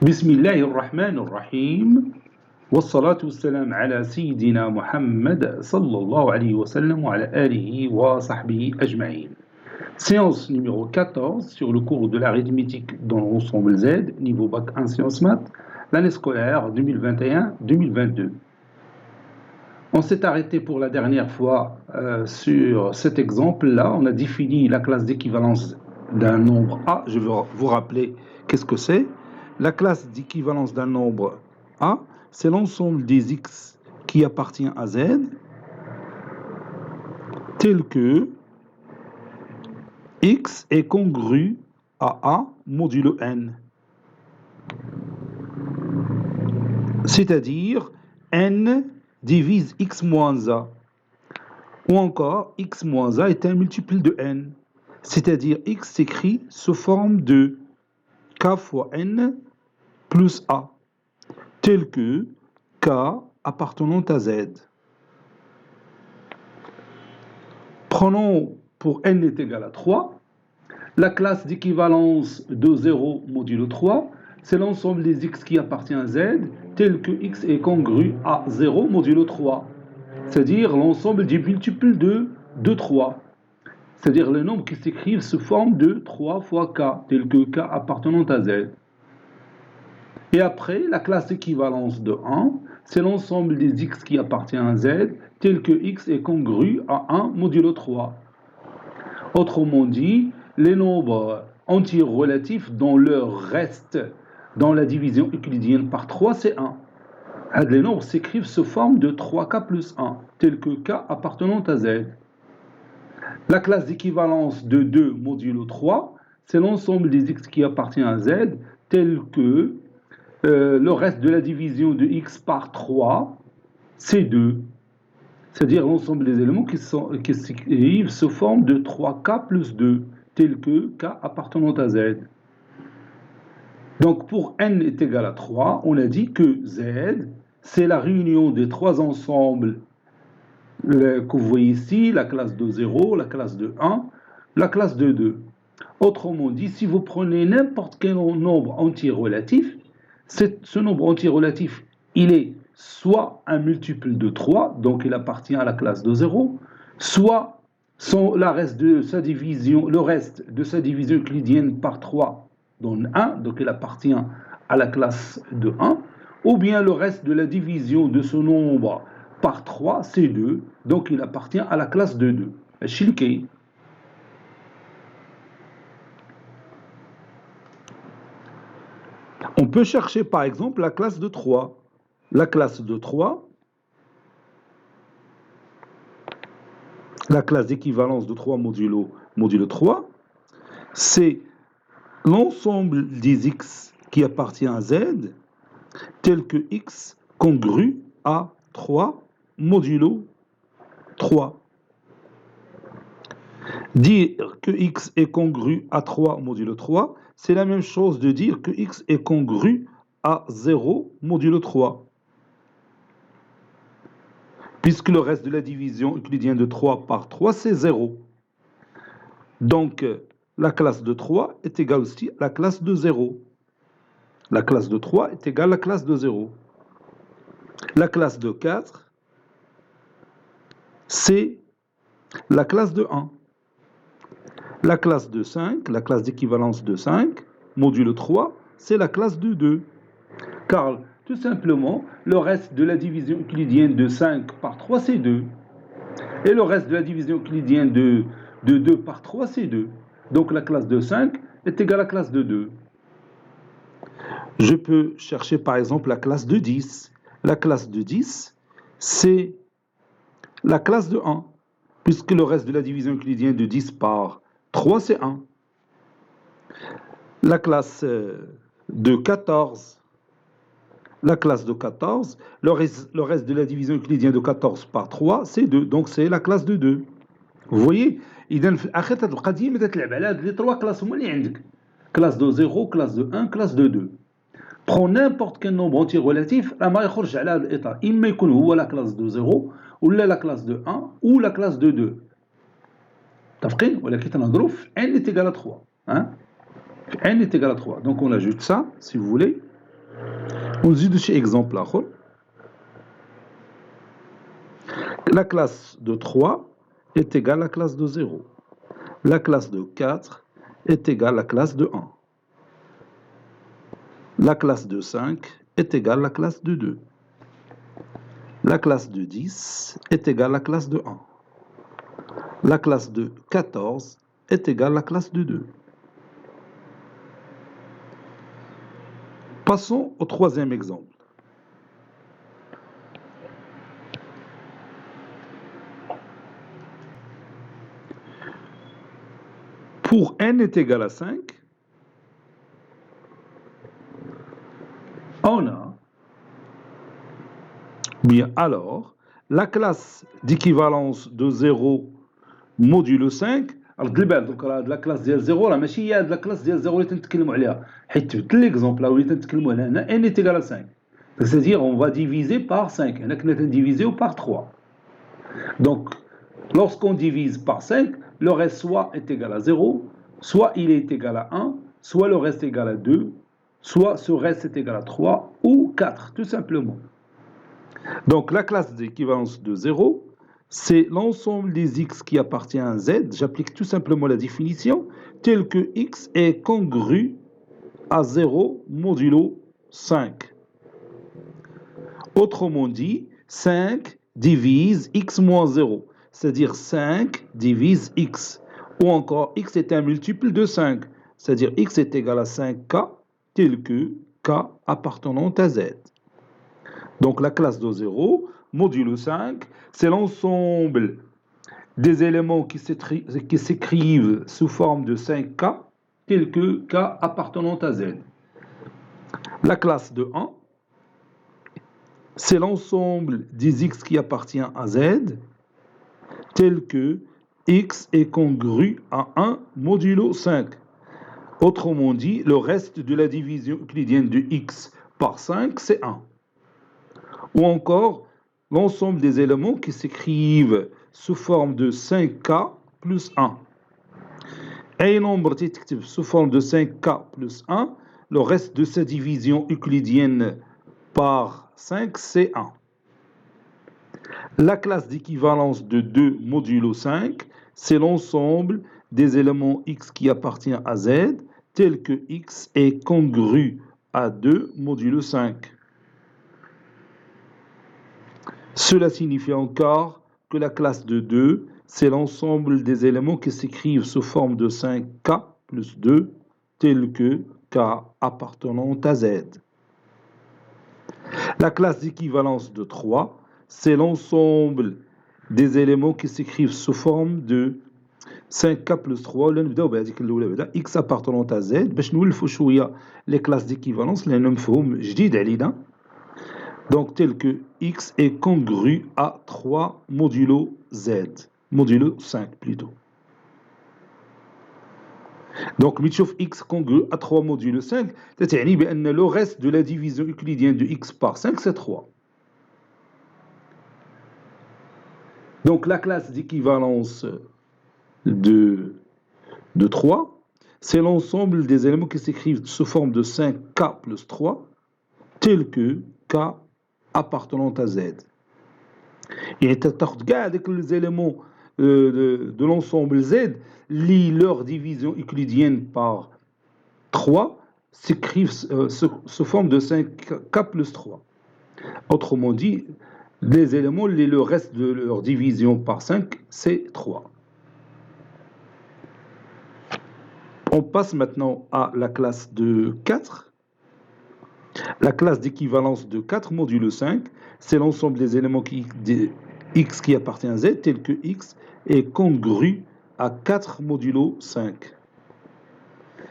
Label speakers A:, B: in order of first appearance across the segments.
A: بسم الله الرحمن الرحيم والصلاة والسلام على سيدنا محمد صلى الله عليه وسلم وعلى آله وصحبه أجمعين. Séance numéro 14 sur le cours de l'arithmétique dans l'ensemble Z, niveau bac 1 sciences maths, l'année scolaire 2021-2022. On s'est arrêté pour la dernière fois sur cet exemple-là. On a défini la classe d'équivalence d'un nombre A. Je vais vous rappeler qu'est-ce que c'est. La classe d'équivalence d'un nombre A, c'est l'ensemble des X qui appartient à Z, tel que X est congru à A modulo N. C'est-à-dire N divise X moins A. Ou encore, X moins A est un multiple de N. C'est-à-dire X s'écrit sous forme de K fois N plus A, tel que K appartenant à Z. Prenons pour N est égal à 3, la classe d'équivalence de 0 modulo 3, c'est l'ensemble des X qui appartient à Z, tel que X est congru à 0 modulo 3, c'est-à-dire l'ensemble des multiples de 3, c'est-à-dire les nombres qui s'écrivent sous forme de 3 fois K, tel que K appartenant à Z. Et après, la classe d'équivalence de 1, c'est l'ensemble des X qui appartient à Z, tel que X est congru à 1 modulo 3. Autrement dit, les nombres entiers relatifs dont leur reste dans la division euclidienne par 3, c'est 1. Les nombres s'écrivent sous forme de 3K plus 1, tel que K appartenant à Z. La classe d'équivalence de 2 modulo 3, c'est l'ensemble des X qui appartient à Z, tel que le reste de la division de X par 3, c'est 2. C'est-à-dire l'ensemble des éléments qui s'écrivent sous forme de 3K plus 2, tel que K appartenant à Z. Donc pour N est égal à 3, on a dit que Z, c'est la réunion des trois ensembles que vous voyez ici, la classe de 0, la classe de 1, la classe de 2. Autrement dit, si vous prenez n'importe quel nombre entier relatif, ce nombre entier relatif, il est soit un multiple de 3, donc il appartient à la classe de 0, soit le reste de sa division euclidienne par 3 donne 1, donc il appartient à la classe de 1, ou bien le reste de la division de ce nombre par 3, c'est 2, donc il appartient à la classe de 2. Shilkei. On peut chercher par exemple la classe de 3. La classe de 3, la classe d'équivalence de 3 modulo 3, c'est l'ensemble des X qui appartient à Z, tel que X congru à 3 modulo 3. Dire que X est congru à 3 modulo 3, c'est la même chose de dire que X est congru à 0 modulo 3. Puisque le reste de la division euclidienne de 3 par 3, c'est 0. Donc, la classe de 3 est égale aussi à la classe de 0. La classe de 3 est égale à la classe de 0. La classe de 4, c'est la classe de 1. La classe de 5, la classe d'équivalence de 5, modulo 3, c'est la classe de 2. Car, tout simplement, le reste de la division euclidienne de 5 par 3, c'est 2. Et le reste de la division euclidienne de 2 par 3, c'est 2. Donc la classe de 5 est égale à la classe de 2. Je peux chercher par exemple la classe de 10. La classe de 10, c'est la classe de 1, puisque le reste de la division euclidienne de 10 par 3, c'est 1. La classe de 14, la classe de 14, le reste de la division euclidienne de 14 par 3, c'est 2. Donc c'est la classe de 2. Vous voyez, إذا في الآخر هاد القضية ما تتلعب على هاد لي 3 كلاس هما اللي عندك. Classe de 0, classe de 1, classe de 2. Prends n'importe quel nombre entier relatif, راه ما يخرج على هذا الإطار. إما يكون هو la classe de 0 ولا la classe de 1 ou la classe de 2. متفقين؟ ولكن تنهضروا في n est égal à 3. Hein? N est égal à 3. Donc on ajoute ça, si vous voulez. ونزيدو شي exemple آخر. La classe de 3 est égale à la classe de 0. La classe de 4 est égale à la classe de 1. La classe de 5 est égale à la classe de 2. La classe de 10 est égale à la classe de 1. La classe de 14 est égale à la classe de 2. Passons au troisième exemple. Pour n est égal à 5, on a, bien alors, la classe d'équivalence de 0 modulo 5. Alors, donc la classe ديال 0 راه ماشي هي هاد la classe ديال 0 اللي تنتكلموا عليها، حيت تبدل l'exemple اللي تنتكلموا عليها هنا n est égal à 5. C'est-à-dire on va diviser par 5. هنا كنا تنديفيزيو par 3. Donc, lorsqu'on divise par 5, le reste soit est égal à 0, soit il est égal à 1, soit le reste est égal à 2, soit ce reste est égal à 3 ou 4, tout simplement. Donc, la classe d'équivalence de 0, c'est l'ensemble des x qui appartient à z. J'applique tout simplement la définition telle que x est congru à 0 modulo 5. Autrement dit, 5 divise x moins 0, c'est-à-dire 5 divise x. Ou encore, x est un multiple de 5, c'est-à-dire x est égal à 5k, tel que k appartenant à z. Donc la classe de 0, modulo 5, c'est l'ensemble des éléments qui s'écrivent sous forme de 5k, tel que k appartenant à z. La classe de 1, c'est l'ensemble des x qui appartient à z, tel que x est congru à 1 modulo 5. Autrement dit, le reste de la division euclidienne de x par 5, c'est 1. Ou encore, l'ensemble des éléments qui s'écrivent sous forme de 5k plus 1. Et un nombre détective sous forme de 5k plus 1, le reste de sa division euclidienne par 5, c'est 1. La classe d'équivalence de 2 modulo 5, c'est l'ensemble des éléments x qui appartient à z, tel que x est congru à 2 modulo 5. Cela signifie encore que la classe de 2, c'est l'ensemble des éléments qui s'écrivent sous forme de 5k plus 2, tel que k appartenant à z. La classe d'équivalence de 3, c'est l'ensemble des éléments qui s'écrivent sous forme de 5k plus 3. x appartenant à z باش نولفوا شويه les classes d'équivalence لانه مفهوم جديد علينا. Donc tel que x est congru à 3 modulo z, modulo 5 plutôt. Donc متشوف x congru à 3 modulo 5 تعني بأن le reste de la division euclidienne de x par 5 c'est 3. Donc la classe d'équivalence de 3, c'est l'ensemble des éléments qui s'écrivent sous forme de 5k plus 3, tel que k appartenant à z. Et tu as les éléments de l'ensemble z, leur division euclidienne par 3 s'écrivent sous forme de 5k plus 3. Autrement dit, les éléments, le reste de leur division par 5, c'est 3. On passe maintenant à la classe de 4. La classe d'équivalence de 4 modulo 5, c'est l'ensemble des éléments x qui appartient à z, tel que x est congru à 4 modulo 5.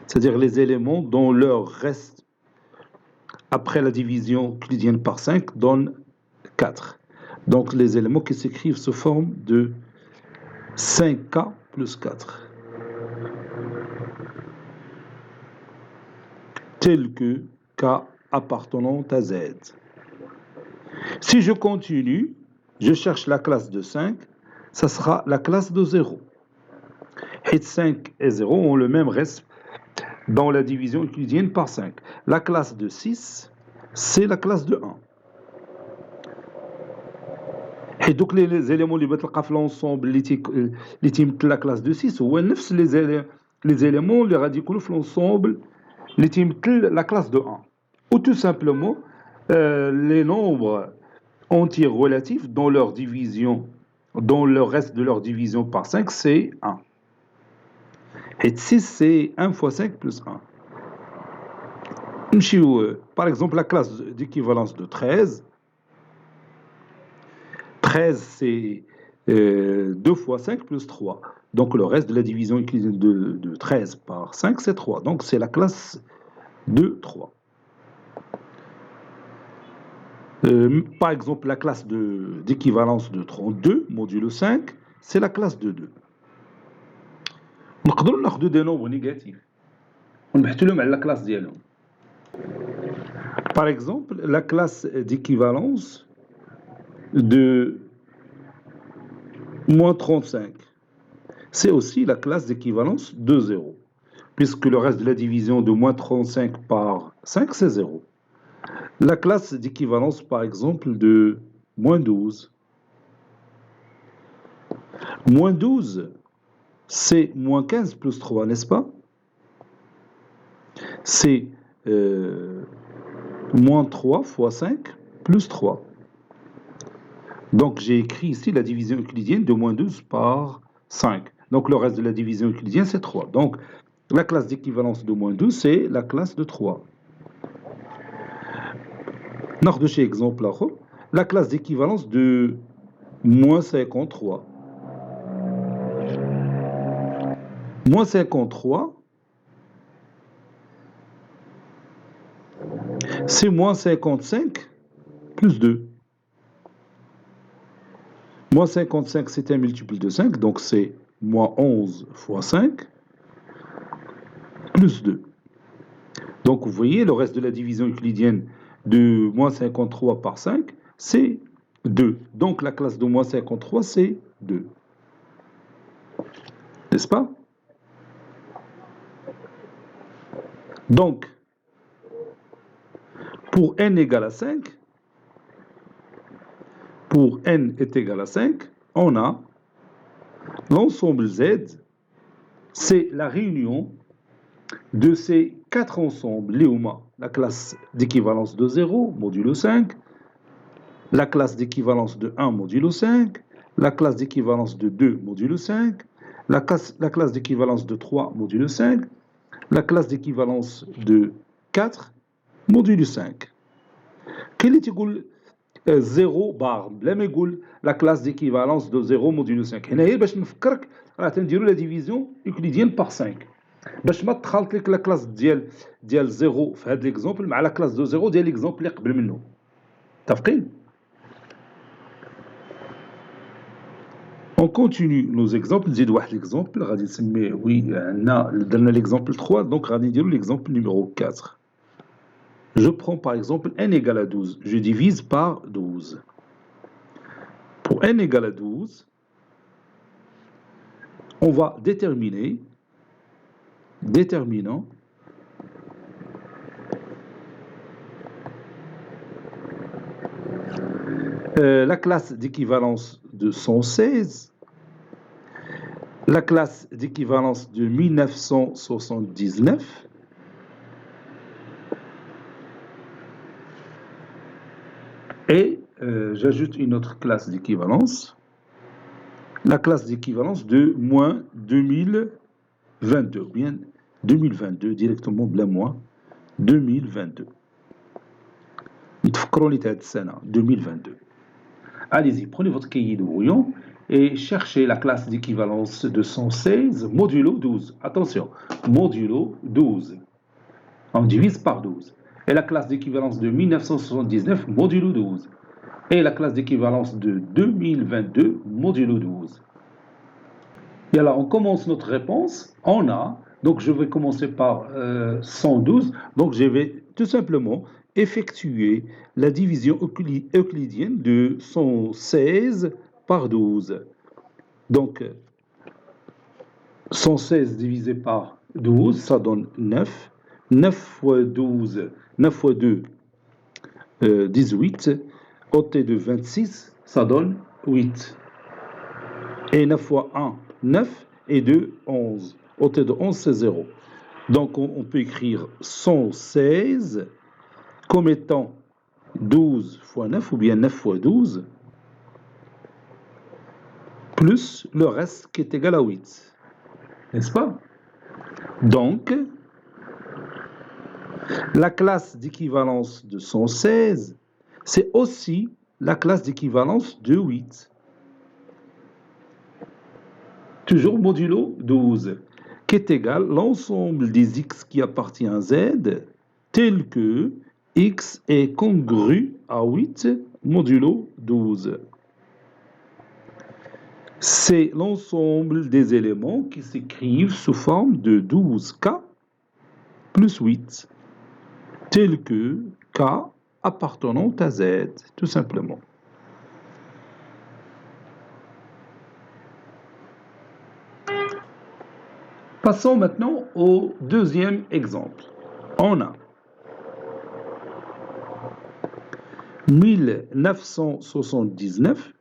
A: C'est-à-dire les éléments dont leur reste après la division euclidienne par 5 donne 4. Donc les éléments qui s'écrivent sous forme de 5k plus 4. Tel que k appartenant à z. Si je continue, je cherche la classe de 5, ça sera la classe de 0. Et 5 et 0 ont le même reste dans la division euclidienne par 5. La classe de 6, c'est la classe de 1. Et donc les éléments اللي بتلقى في l'ensemble اللي تيمثل la classe de 6 هو نفس les éléments اللي غادي يكونوا في l'ensemble اللي تيمثل la classe de 1. Ou tout simplement les nombres entiers relatifs dans leur division, dans le reste de leur division par 5, c'est 1. Et 6, c'est 1 fois 5 plus 1. Par exemple, la classe d'équivalence de 13. 13, c'est 2 fois 5 plus 3. Donc le reste de la division euclidienne de 13 par 5, c'est 3. Donc c'est la classe de 3. Par exemple, la classe d'équivalence de 32, modulo 5, c'est la classe de 2. نقدروا ناخذوا des nombres négatifs ونبحثوا لهم على la classe ديالهم. Par exemple, la classe d'équivalence de moins 35, c'est aussi la classe d'équivalence de 0, puisque le reste de la division de moins 35 par 5, c'est 0. La classe d'équivalence, par exemple, de moins 12. Moins 12, c'est moins 15 plus 3, n'est-ce pas? C'est moins 3 fois 5 plus 3. Donc j'ai écrit ici la division euclidienne de moins 12 par 5. Donc le reste de la division euclidienne, c'est 3. Donc la classe d'équivalence de moins 12, c'est la classe de 3. ناخذ شي exemple آخر. La classe d'équivalence de moins 53. Moins 53, c'est moins 55 plus 2. Moins 55, c'est un multiple de 5, donc c'est moins 11 fois 5 plus 2. Donc vous voyez, le reste de la division euclidienne de moins 53 par 5, c'est 2. Donc la classe de moins 53, c'est 2. N'est-ce pas? Donc, pour n égale à 5, pour n est égal à 5, on a l'ensemble Z, c'est la réunion de ces 4 ensembles, Léoma, la classe d'équivalence de 0, modulo 5, la classe d'équivalence de 1, modulo 5, la classe d'équivalence de 2, modulo 5, la classe d'équivalence de 3, modulo 5, la classe d'équivalence de 4, modulo 5. Quel est 0 bar بلا ما يقول la classe d'équivalence de 0 modulo 5. هنا هي باش نفكرك راه تنديروا لا ديفيزيون يوكليديان بار 5 باش ما تخلط لك لا كلاس ديال 0 في هذا ليكزومبل مع لا كلاس دو 0 ديال ليكزومبل اللي قبل منه. متفقين؟ On continue nos exemples. نزيد واحد ليكزومبل غادي نسميه عندنا درنا ليكزومبل 3 دونك غادي نديروا ليكزومبل numéro 4. Je prends par exemple n égale à 12. Je divise par 12. Pour n égale à 12, on va déterminer, déterminant la classe d'équivalence de 116, la classe d'équivalence de 1979, et j'ajoute une autre classe d'équivalence, la classe d'équivalence de moins 2022, bien 2022 directement بلا moins 2022. يتفكروا لي تاع هاد السنة 2022. Allez-y, prenez votre cahier de brouillon et cherchez la classe d'équivalence de 116 modulo 12. Attention, modulo 12. On divise par 12. Et la classe d'équivalence de 1979 modulo 12. Et la classe d'équivalence de 2022 modulo 12. Et alors, on commence notre réponse. On a, donc je vais commencer par 112. Donc je vais tout simplement effectuer la division euclidienne de 116 par 12. Donc 116 divisé par 12, ça donne 9. 9 fois 12, 9 fois 2, 18, ôté de 26, ça donne 8. Et 9 fois 1, 9, et 2, 11. Ôté de 11, c'est 0. Donc on peut écrire 116 comme étant 12 fois 9, ou bien 9 fois 12, plus le reste qui est égal à 8. N'est-ce pas? Donc, la classe d'équivalence de 116, c'est aussi la classe d'équivalence de 8. Toujours modulo 12, qui est égal à l'ensemble des x qui appartient à z, tel que x est congru à 8 modulo 12. C'est l'ensemble des éléments qui s'écrivent sous forme de 12K plus 8, tel que K appartenant à Z, tout simplement. Passons maintenant au deuxième exemple. On a 1979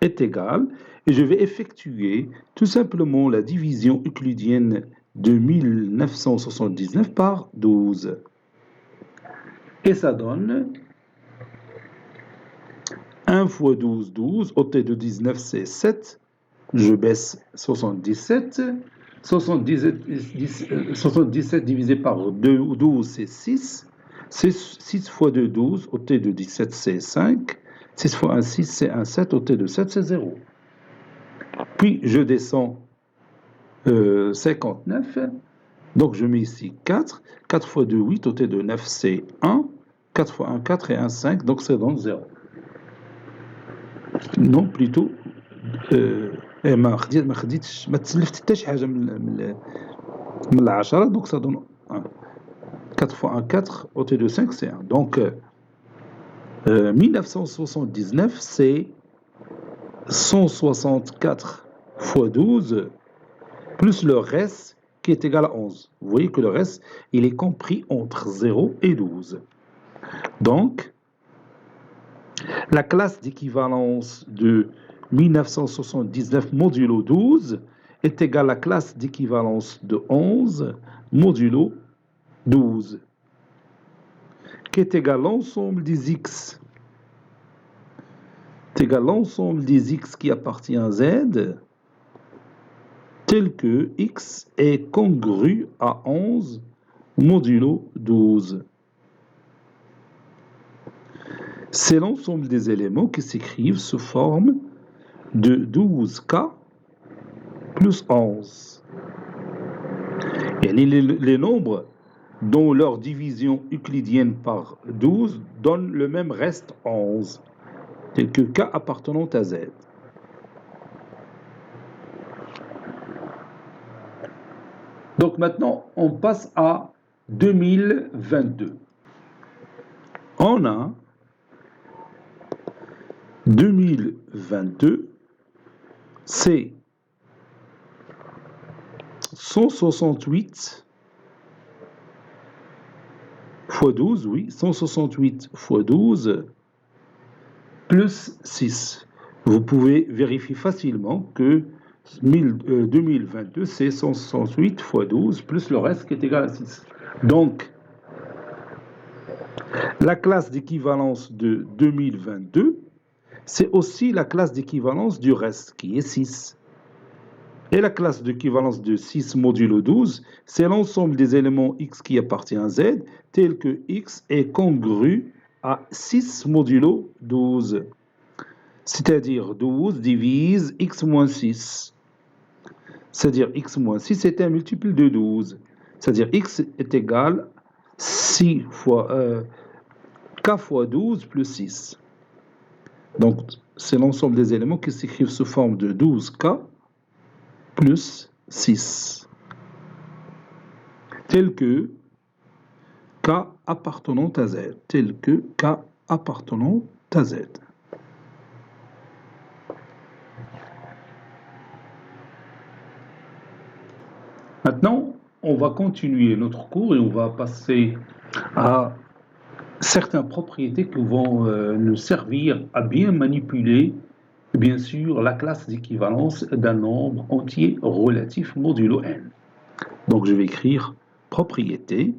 A: est égal, et je vais effectuer tout simplement la division euclidienne de 1979 par 12. Et ça donne 1 fois 12, 12, ôté de 19, c'est 7. Je baisse 77. 77 divisé par 12, c'est 6. 6 fois 2, 12, ôté de 17, c'est 5. 6 fois 1, 6, c'est 1, 7, ôté de 7, c'est 0. Puis je descends 59. Donc je mets ici 4. 4 fois 2, 8, ôté de 9, c'est 1. 4 fois 1, 4 et 1, 5, donc c'est donc 0. Non, plutôt ما تسلفت حتى شي حاجه من العشره، donc ça donne 1. 4 fois 1, 4, ôté de 5, c'est 1. Donc 1979, c'est 164 fois 12 plus le reste qui est égal à 11. Vous voyez que le reste, il est compris entre 0 et 12. Donc, la classe d'équivalence de 1979 modulo 12 est égale à la classe d'équivalence de 11 modulo 12, qui est égal à l'ensemble des x. C'est égal à l'ensemble des x qui appartient à z, tel que x est congru à 11 modulo 12. C'est l'ensemble des éléments qui s'écrivent sous forme de 12K plus 11. Et les nombres dont leur division euclidienne par 12 donne le même reste 11, tel que K appartenant à Z. Donc maintenant, on passe à 2022. On a 2022, c'est 168 fois 12, oui, 168 fois 12 plus 6. Vous pouvez vérifier facilement que 2022, c'est 168 fois 12 plus le reste qui est égal à 6. Donc, la classe d'équivalence de 2022, c'est aussi la classe d'équivalence du reste, qui est 6. Et la classe d'équivalence de 6 modulo 12, c'est l'ensemble des éléments x qui appartient à z, tel que x est congru à 6 modulo 12. C'est-à-dire 12 divise x moins 6. C'est-à-dire x moins 6 est un multiple de 12. C'est-à-dire x est égal à 6 fois, k fois 12 plus 6. Donc, c'est l'ensemble des éléments qui s'écrivent sous forme de 12k plus 6. Tel que k appartenant à z. Tel que k appartenant à z. Maintenant, on va continuer notre cours et on va passer à certaines propriétés qui vont nous servir à bien manipuler, bien sûr, la classe d'équivalence d'un nombre entier relatif modulo n. Donc je vais écrire propriété.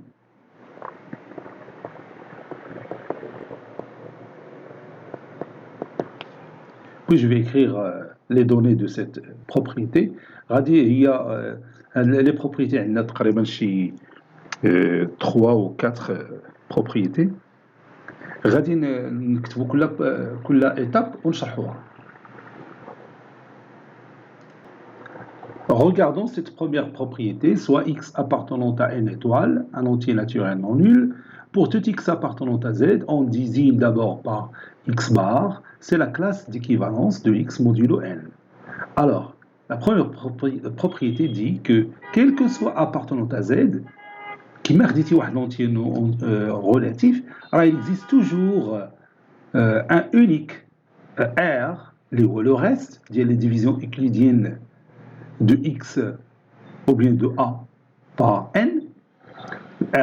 A: Puis je vais écrire les données de cette propriété. Il y a les propriétés, il y a تقريبا شي 3 ou 4 propriétés. غادي نكتبوا كل étape ونشرحوها. Regardons cette première propriété, soit x appartenant à n étoile, un entier naturel non nul. Pour tout x appartenant à z, on désigne d'abord par x bar, c'est la classe d'équivalence de x modulo n. Alors, la première propriété dit que, quel que soit appartenant à z, qui marque un entier relatif, alors il existe toujours un unique R, le reste, les divisions euclidiennes de x ou bien de a par n.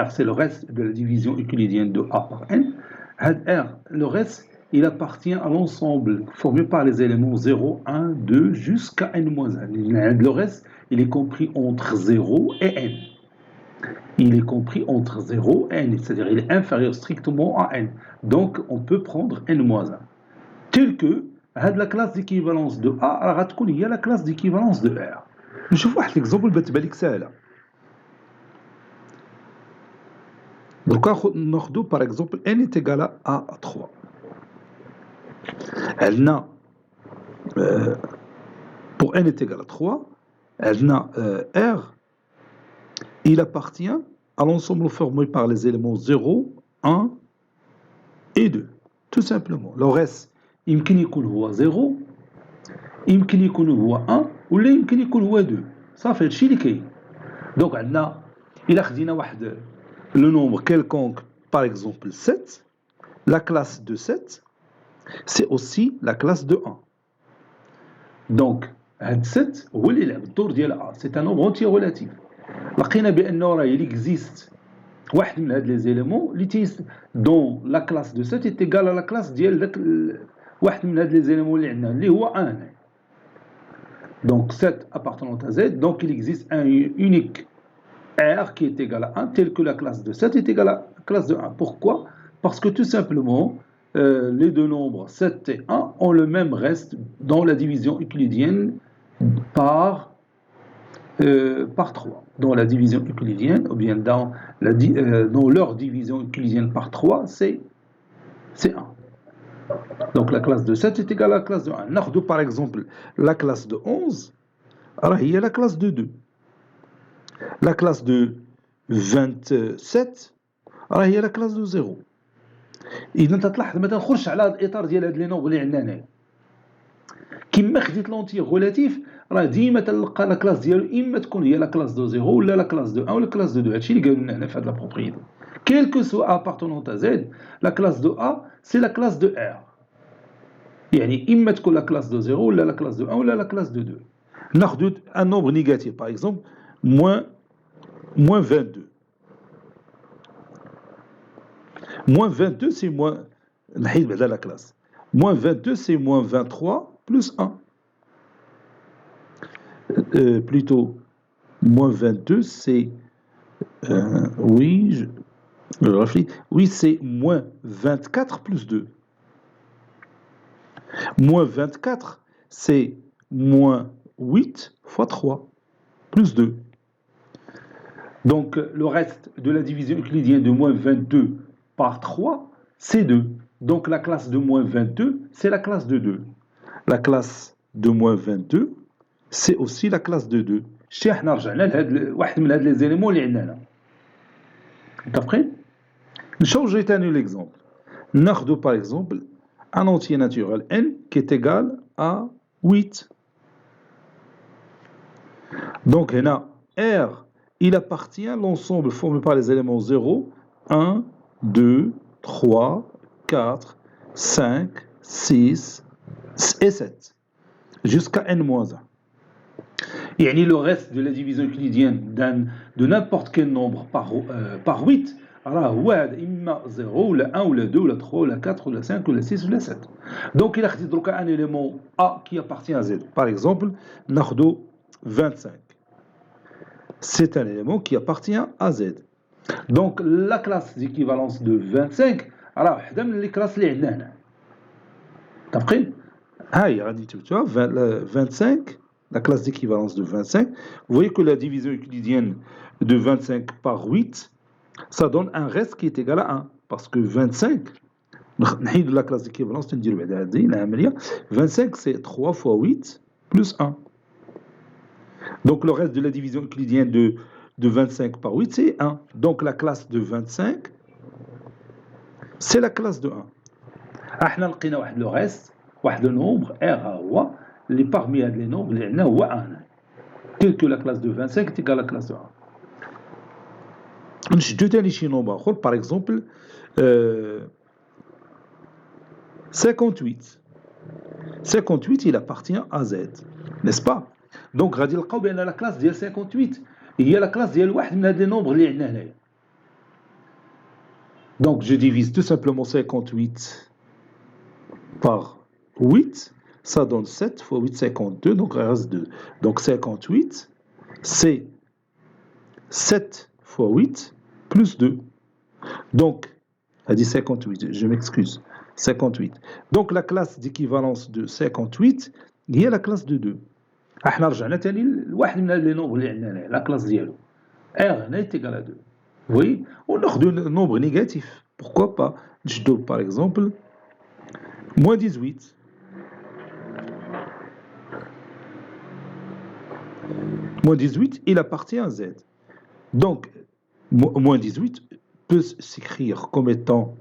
A: R, c'est le reste de la division euclidienne de a par n. R, le reste, il appartient à l'ensemble formé par les éléments 0, 1, 2 jusqu'à n-1. Le reste, il est compris entre 0 et n. Il est compris entre 0 et n, c'est-à-dire il est inférieur strictement à n. Donc, on peut prendre n-1. Tel que la classe d'équivalence de A, il y a la classe d'équivalence de R. نشوف واحد l'exemple بتبان لك سهله. دروكا ناخذ par exemple n est égal à 3. عندنا pour n est égal à 3, عندنا R, il appartient à l'ensemble formé par les éléments 0, 1 et 2. Tout simplement. Le reste, يمكن يكون هو 0, يمكن يكون هو 1 ولا يمكن يكون هو 2. صافي هادشي اللي كاين. دونك عندنا الا خدينا واحد le nombre quelconque, par exemple 7, la classe de 7, c'est aussi la classe de 1. Donc, 7 هو اللي يلعب الدور ديال A. C'est un nombre entier relatif. لقينا بأنه راه il existe واحد من هاد les éléments dont la classe de 7 est égale à la classe ديال داك واحد من هاد les éléments اللي عندنا اللي هو 1. Donc 7 appartenant à Z, donc il existe un unique R qui est égal à 1, tel que la classe de 7 est égale à la classe de 1. Pourquoi? Parce que tout simplement, les deux nombres 7 et 1 ont le même reste dans la division euclidienne par 3. Dans la division euclidienne, ou bien dans leur division euclidienne par 3, c'est 1. Donc la classe de 7 est égale à la classe de 1. Nous par exemple la classe de 11, alors il y a la classe de 2. La classe de 27, alors il y a la classe de 0. إذا تلاحظ ما تنخرجش على الإطار ديال هاد لي نومبر اللي عندنا هنايا. كيما خديت لونتي غولاتيف راه ديما تلقى لا كلاس ديالو إما تكون هي لا كلاس دو 0 ولا لا كلاس دو 1 ولا كلاس دو 2. هادشي اللي قالوا لنا هنا في هاد لا بروبريتي. Quel que soit appartenant à Z, la classe de A, c'est la classe de R. يعني إما تكون لا كلاس دو 0 ولا لا كلاس دو 1 ولا لا كلاس دو 2. ناخذ un nombre négatif par exemple moins 22. Moins 22 c'est moins نحيد بعدا la classe. Moins 22 c'est moins 23 plus 1. Plutôt moins 22 c'est oui je réfléchis. Oui c'est moins 24 plus 2. Moins 24, c'est moins 8 fois 3, plus 2. Donc, le reste de la division euclidienne de moins 22 par 3, c'est 2. Donc, la classe de moins 22, c'est la classe de 2. La classe de moins 22, c'est aussi la classe de 2. شتي حنا رجعنا لهاد واحد من هاد les éléments اللي عندنا. D'après, نشوجي تاني l'exemple. ناخذ par exemple un entier naturel n qui est égal à 8. Donc, R, il appartient à l'ensemble formé par les éléments 0, 1, 2, 3, 4, 5, 6 et 7, jusqu'à n-1. Et le reste de la division euclidienne de n'importe quel nombre par 8, راه هو هذا اما 0 ولا 1 ولا 2 ولا 3 ولا 4 ولا 5 ولا 6 ولا 7. دونك الا خديت دروكا ان élément A qui appartient à Z, par exemple ناخذ 25, c'est un élément qui appartient à Z. Donc la classe d'équivalence de 25 راه وحده من لي كلاس اللي عندنا هنا. متفقين؟ هاي غادي تبتوا 25, la classe d'équivalence de 25. Vous voyez que la division euclidienne de 25 par 8, ça donne un reste qui est égal à 1. Parce que 25, نحيد la classe d'équivalence, نديرو بعدا هذه العملية. 25 c'est 3 fois 8 plus 1. Donc le reste de la division euclidienne de 25 par 8 c'est 1. Donc la classe de 25 c'est la classe de 1. احنا لقينا واحد لو ريست, واحد لو نومبر R هو اللي parmi هاد لي نومبر اللي عندنا هو 1. tel que la classe de 25 est égale à la classe de 1. نشدو تاني شي نومبر اخر, par exemple 58. 58 il appartient à Z, n'est-ce pas? Donc غادي نلقاو بان لا كلاس ديال 58 هي لا كلاس ديال واحد من هاد لي نومبر اللي عندنا هنايا. Donc je divise tout simplement 58 par 8, ça donne 7 fois 8, 52, donc il reste 2. Donc 58, c'est 7 fois 8 plus 2. Donc, elle dit 58, je m'excuse, 58. Donc la classe d'équivalence de 58 هي la classe de 2. احنا رجعنا تاني لواحد من لي نومبر اللي عندنا هنا, لا كلاس ديالو R هنا est égal à 2. Oui, on a un nombre négatif. Pourquoi pas? Je donne par exemple moins 18. Moins 18, il appartient à Z. Donc, moins 18 peut s'écrire comme étant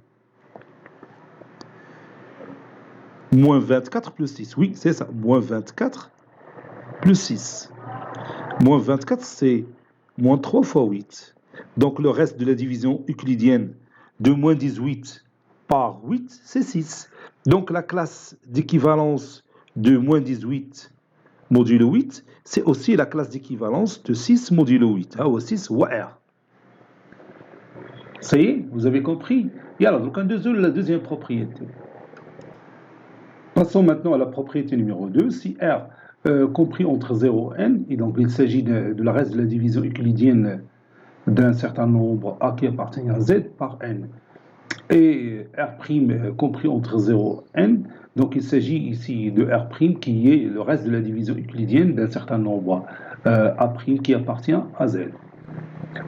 A: moins 24 plus 6. Oui, c'est ça. Moins 24 plus 6. Moins 24, c'est moins 3 fois 8. Donc, le reste de la division euclidienne de moins 18 par 8, c'est 6. Donc, la classe d'équivalence de moins 18 modulo 8, c'est aussi la classe d'équivalence de 6 modulo 8. Ah, 6 ou R. Ça y est, vous avez compris? Et alors, donc, la deuxième propriété. Passons maintenant à la propriété numéro 2. Si R compris entre 0 et n, et donc il s'agit de la reste de la division euclidienne d'un certain nombre A qui appartient à Z par n. Et R' compris entre 0 et n, donc il s'agit ici de R' qui est le reste de la division euclidienne d'un certain nombre A' qui appartient à Z.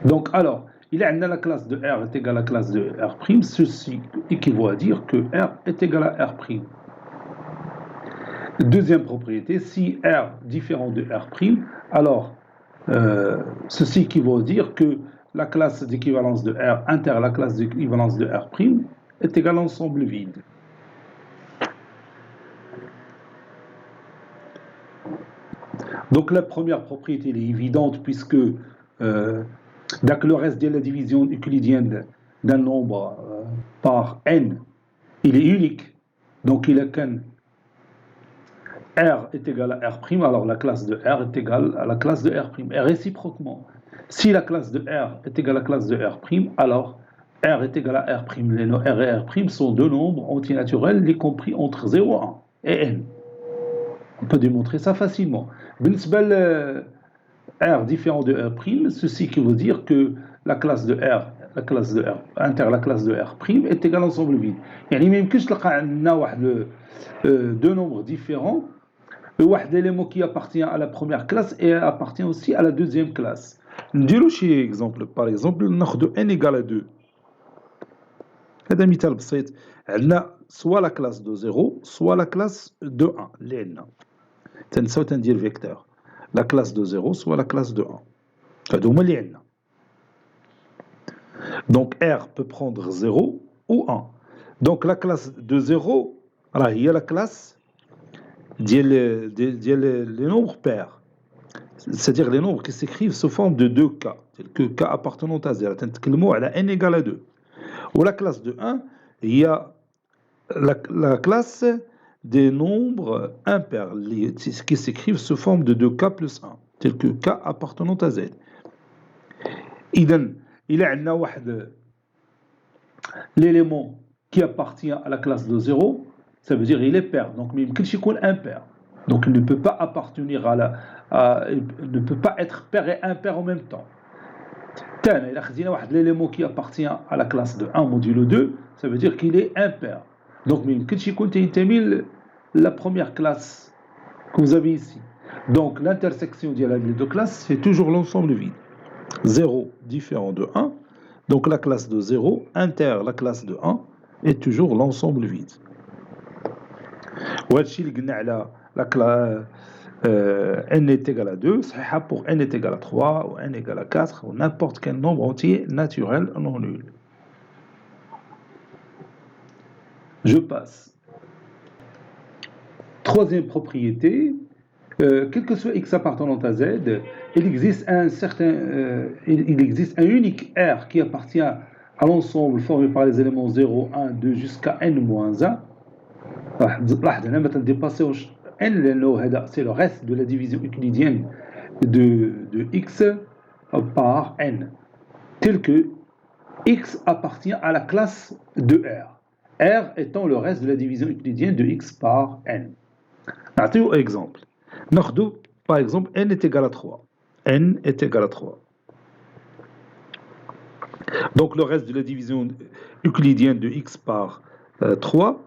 A: Donc alors, il y a la classe de R est égale à la classe de R', ceci équivaut à dire que R est égal à R'. Deuxième propriété, si R différent de R', alors ceci équivaut à dire que la classe d'équivalence de R inter la classe d'équivalence de R' est égale à l'ensemble vide. Donc la première propriété elle est évidente puisque dès que le reste de la division euclidienne d'un nombre par n, il est unique. Donc il est qu'un R est égal à R', alors la classe de R est égale à la classe de R'. Et réciproquement, si la classe de R est égale à la classe de R', alors R est égal à R'. Les R et R' sont deux nombres antinaturels, y compris entre 0, 1 et n. On peut démontrer ça facilement. R différent de R', ceci qui veut dire que la classe de R, inter la classe de R' est égale à l'ensemble vide. يعني ما يمكنش تلقى عندنا واحد deux nombres différents, واحد élément qui appartient à la première classe et appartient aussi à la deuxième classe. نديرو شي exemple. Par exemple, ناخذ n égale à 2. هذا مثال بسيط. عندنا soit la classe de 0 soit la classe de 1 اللي عندنا. تنساو تندير vecteur. La classe de 0 soit la classe de 1. هادو هما اللي عندنا. Donc R peut prendre 0 ou 1. Donc la classe de 0 راه هي la classe ديال les nombres pairs. C'est-à-dire les nombres qui s'écrivent sous forme de 2 k, tels que k appartenant à 0. تنتكلموا على n égale à 2. Ou la classe de 1 هي la classe des nombres impairs qui s'écrivent sous forme de 2k plus 1, tels que k appartenant à z. إذن إلا عندنا واحد l'élément qui appartient à la classe de 0, ça veut dire il est pair. Donc, il est impair. Donc, il ne peut pas appartenir il ne peut pas être pair et impair en même temps. Il a l'élément qui appartient à la classe de 1 modulo 2, ça veut dire qu'il est impair. Donc, la première classe que vous avez ici. Donc, l'intersection de la deux classes, c'est toujours l'ensemble vide. 0 différent de 1. Donc, la classe de 0 inter la classe de 1 est toujours l'ensemble vide. La classe n est égal à 2, pour n est égal à 3 ou n égal à 4 ou n'importe quel nombre entier naturel non nul. Je passe. Troisième propriété, quel que soit x appartenant à z, il existe un unique R qui appartient à l'ensemble formé par les éléments 0, 1, 2 jusqu'à n-1. N, c'est le reste de la division euclidienne de x par n, tel que x appartient à la classe de R. R étant le reste de la division euclidienne de x par n. Un exemple. Par exemple, n est égal à 3. N est égal à 3. Donc le reste de la division euclidienne de x par 3,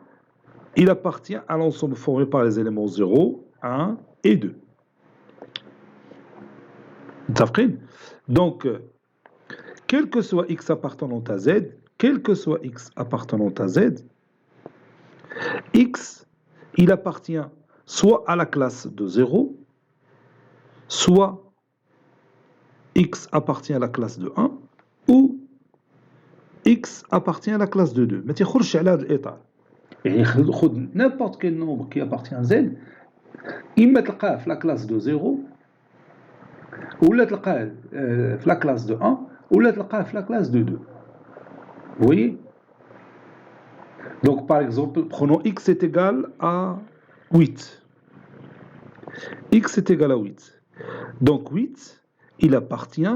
A: il appartient à l'ensemble formé par les éléments 0, 1 et 2. Donc, quel que soit x appartenant à z, x, il appartient soit à la classe de 0, soit x appartient à la classe de 1, ou x appartient à la classe de 2. Mais tu n'importe quel nombre qui appartient à z, il met la classe de 0, ou la classe de 1, ou la classe de 2. Vous voyez? Donc, par exemple, prenons x est égal à 8. X est égal à 8. Donc, 8, il appartient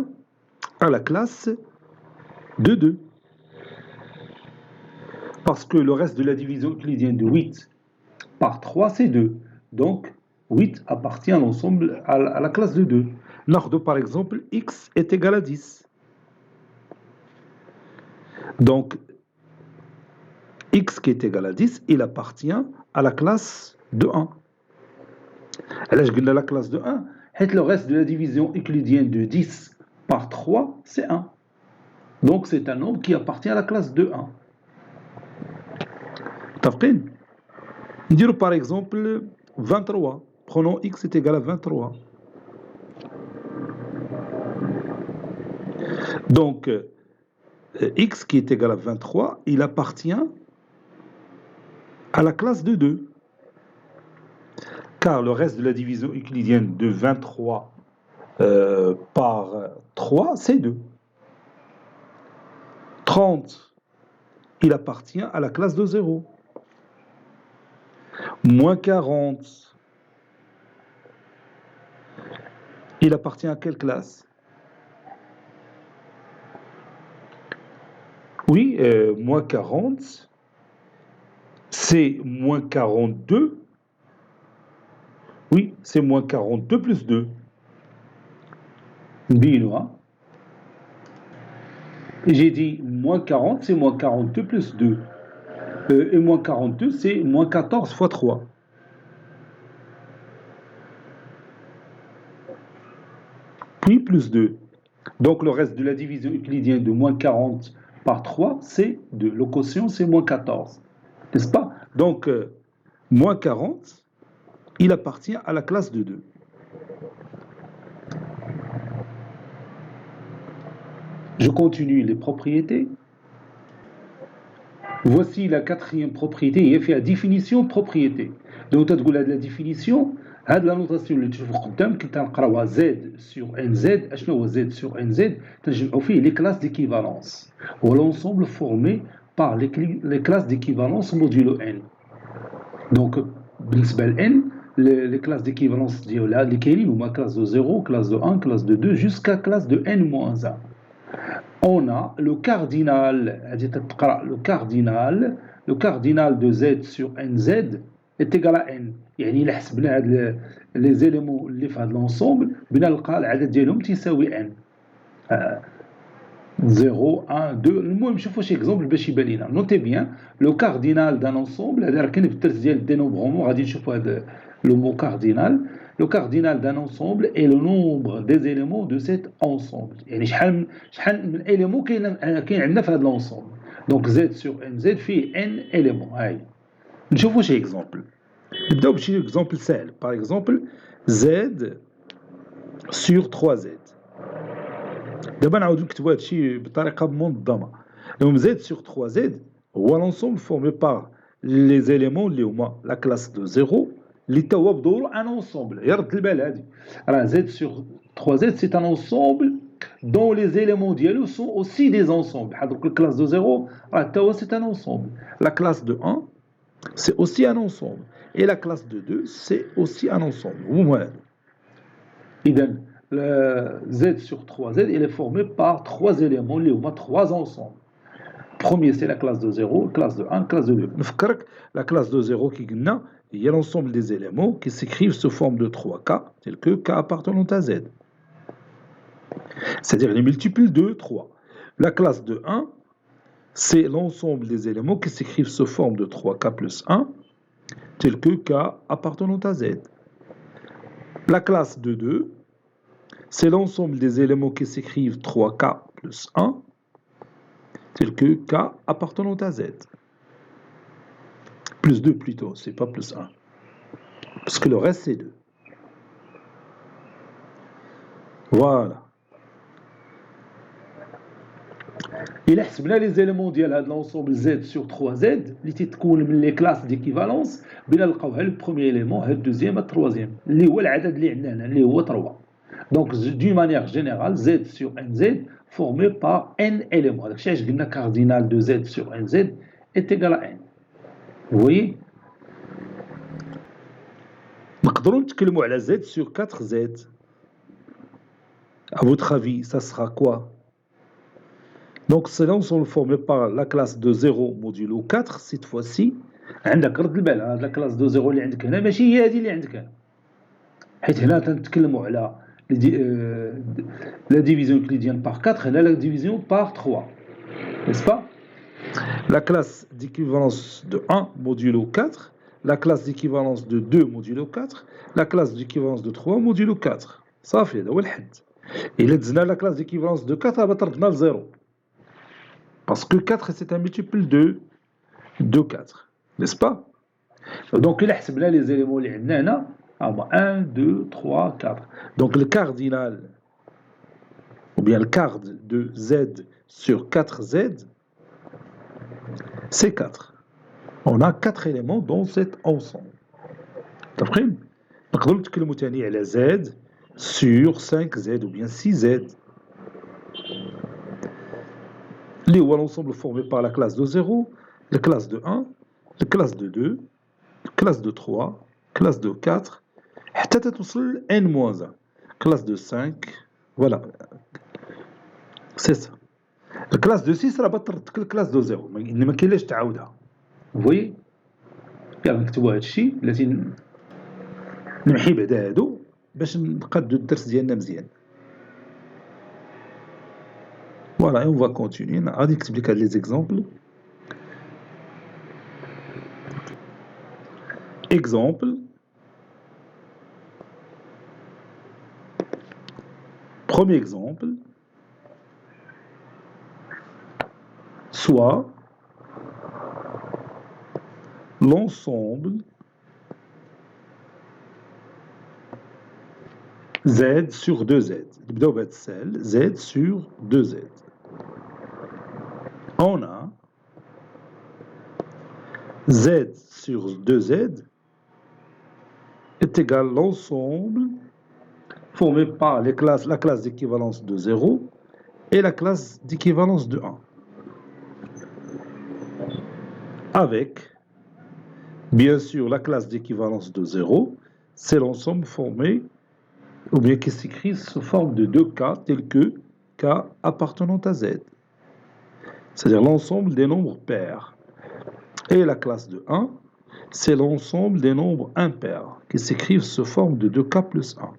A: à la classe de 2. Parce que le reste de la division euclidienne de 8 par 3, c'est 2. Donc, 8 appartient à l'ensemble, à la classe de 2. Par exemple, x est égal à 10. Donc, x qui est égal à 10, il appartient à la classe de 1. Alors, je dis la classe de 1, le reste de la division euclidienne de 10 par 3, c'est 1. Donc, c'est un nombre qui appartient à la classe de 1. Dire par exemple 23. Prenons x est égal à 23. Donc, x qui est égal à 23, il appartient à la classe de 2. Car le reste de la division euclidienne de 23 par 3, c'est 2. 30, il appartient à la classe de 0. Moins 40, il appartient à quelle classe? Oui, moins 40, c'est moins 42. Oui, c'est moins 42 plus 2. Dis-moi. J'ai dit moins 40, c'est moins 42 plus 2. Et moins 42, c'est moins 14 fois 3. Puis plus 2. Donc le reste de la division euclidienne de moins 40 par 3, c'est 2. Le quotient, c'est moins 14. N'est-ce pas? Donc, moins 40, il appartient à la classe de 2. Je continue les propriétés. Voici la quatrième propriété. Il y a fait la définition de propriété. Donc, tu as la définition. هذه la notation اللي تشوفوا قدامك كنقراوها z sur nz. اشنو هو z sur nz؟ تنجمعوا فيه les classes d'équivalence ou l'ensemble formé par les classes d'équivalence modulo n. Donc, بالنسبة ل n, les classes d'équivalence اللي كاينين هما classe de 0, classe de 1, classe de 2 jusqu'à classe de n-1. on a le cardinal, le cardinal de z sur nz est égal à n. يعني إلا حسبنا هاد les éléments اللي في هذا l'ensemble بنا نلقى العدد ديالهم تيساوي n. 0 1 2 المهم نشوفوا شي اكزومبل باش يبان لنا. نوتي بيان لو كاردينال دان انسومبل هذا راه كاين في الدرس ديال الدينوبغومون غادي نشوفوا هذا لو مو كاردينال. لو كاردينال دان انسومبل اي لو نومبر دي زيليمون دو سيت انسومبل يعني شحال من اليمون كاين عندنا في هذا الانسومبل. دونك زد سور ان زد فيه ان اليمون. هاي نشوفوا شي اكزومبل. نبداو بشي اكزومبل سهل. باغ اكزومبل زد سور 3 زد. دابا نعاودو نكتبو هادشي بطريقه منظمه. المهم زد سور 3 زد هو لونسومبل فورمي باغ لي زيليمون اللي هما لا كلاس دو زيرو اللي تا هو بدورو ان انسومبل. يرد البال هادي راه زد سور 3 زد سي ان انسومبل دون لي زيليمون ديالو سون اوسي دي انسومبل. بحال دوك الكلاس دو زيرو راه تا هو سي ان انسومبل. لا كلاس دو 1 سي اوسي ان انسومبل et la classe de 2 c'est aussi un ensemble. هما هادو. إذا Z sur 3Z, il est formé par 3 éléments, اللي هما 3 ensembles. Premier, c'est la classe de 0, classe de 1, classe de 2. نفكرك la classe de 0 qui قلنا هي l'ensemble des éléments qui s'écrivent sous forme de 3K, tels que K appartenant à Z. C'est-à-dire les multiples de 3. La classe de 1, c'est l'ensemble des éléments qui s'écrivent sous forme de 3K plus 1, tels que K appartenant à Z. La classe de 2, c'est l'ensemble des éléments qui s'écrivent 3K plus 1, tels que K appartenant à Z. Plus 2 plutôt, c'est pas plus 1. Parce que le reste, c'est 2. Voilà. Il حسبنا les éléments ديال هذا l'ensemble Z sur 3Z اللي تتكون من les classes d'équivalence بنا نلقاو ها البروميير élément ها الدوزيام ها التروازيام اللي هو العدد اللي عندنا هنا اللي هو 3. Donc d'une manière générale Z sur NZ formé par n éléments. Donc علاش قلنا cardinal de Z sur NZ est égal à n. Vous voyez. نقدروا نتكلموا على Z sur 4Z. À votre avis, ça sera quoi? Donc, c'est l'ensemble formé par la classe de 0 modulo 4, cette fois-ci. عندك رد البال هاد لا كلاس دو 0 اللي عندك هنا ماشي هي هذه اللي عندك هنا. حيت هنا تنتكلموا على la division euclidienne par 4 et la division par 3. N'est-ce pas? La classe d'équivalence de 1 modulo 4, la classe d'équivalence de 2 modulo 4, la classe d'équivalence de 3 modulo 4. صافي هذا هو الحد. إلا دزنا la classe d'équivalence de 4 غادي تردنا ل 0. Parce que 4 c'est un multiple de 4. N'est-ce pas? Donc il حسبنا les éléments اللي عندنا هنا 1, 2, 3, 4. Donc le cardinal ou bien le card de Z sur 4Z c'est 4. On a 4 éléments dans cet ensemble. تفهم؟ نقدروا نتكلموا ثاني على Z sur 5Z ou bien 6Z. اللي هو l'ensemble formé par la classe de 0, la classe de 1, la classe de 2, la classe de 3, classe de 4, حتى توصل n-1, classe de 5, voilà. C'est ça. La classe de 6 راه بتردك الكلاس دو 0 ما كاينلاش تعاودها. فوي يلا نكتبوا هذا الشيء التي نمحي بعدا هادو باش نقادو الدرس ديالنا مزيان. Voilà, et on va continuer. On va expliquer les exemples. Exemple. Premier exemple. Soit l'ensemble Z sur 2Z. Z sur 2Z. On a Z sur 2Z est égal à l'ensemble formé par la classe d'équivalence de 0 et la classe d'équivalence de 1. Avec, bien sûr, la classe d'équivalence de 0, c'est l'ensemble formé, ou bien qui s'écrit sous forme de 2K, tel que K appartenant à Z, c'est-à-dire l'ensemble des nombres pairs. Et la classe de 1, c'est l'ensemble des nombres impairs qui s'écrivent sous forme de 2K plus 1.